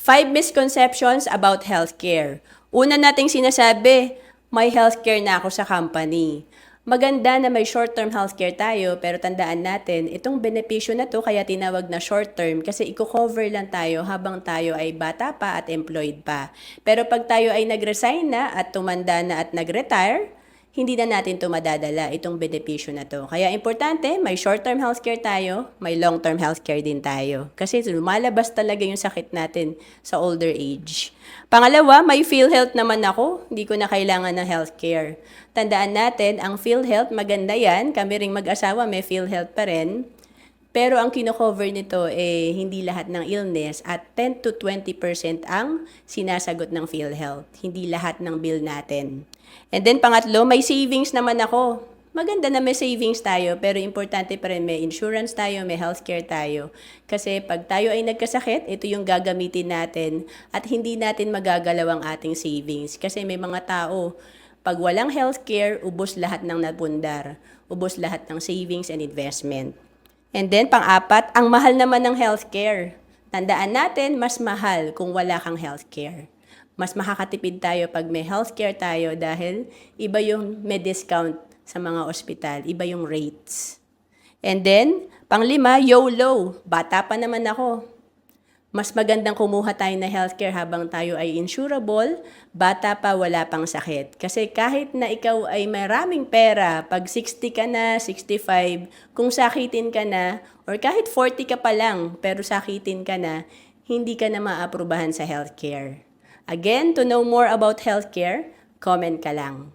5 misconceptions about healthcare. Una nating sinasabi, may healthcare na ako sa company. Maganda na may short-term healthcare tayo, pero tandaan natin, itong benepisyo na to kaya tinawag na short-term kasi i-cover lang tayo habang tayo ay bata pa at employed pa. Pero pag tayo ay nag-resign na at tumanda na at nag-retire, hindi na natin ito madadala, itong benepisyo na to. Kaya importante, may short-term healthcare tayo, may long-term healthcare din tayo. Kasi lumalabas talaga yung sakit natin sa older age. Pangalawa, may PhilHealth naman ako, hindi ko na kailangan ng healthcare. Tandaan natin, ang PhilHealth, maganda yan, kami ring mag-asawa may PhilHealth pa rin. Pero ang kino-cover nito hindi lahat ng illness at 10 to 20% ang sinasagot ng PhilHealth. Hindi lahat ng bill natin. And then pangatlo, may savings naman ako. Maganda na may savings tayo, pero importante pa rin may insurance tayo, may healthcare tayo. Kasi pag tayo ay nagkasakit, ito yung gagamitin natin at hindi natin magagalaw ang ating savings. Kasi may mga tao, pag walang healthcare, ubos lahat ng napundar. Ubos lahat ng savings and investment. And then, pang-apat, ang mahal naman ng healthcare. Tandaan natin, mas mahal kung wala kang healthcare. Mas makakatipid tayo pag may healthcare tayo dahil iba yung may discount sa mga ospital, iba yung rates. And then, pang-lima, YOLO. Bata pa naman ako. Mas magandang kumuha tayo na healthcare habang tayo ay insurable, bata pa wala pang sakit. Kasi kahit na ikaw ay maraming pera, pag 60 ka na, 65, kung sakitin ka na, or kahit 40 ka pa lang, pero sakitin ka na, hindi ka na maaprubahan sa healthcare. Again, to know more about healthcare, comment ka lang.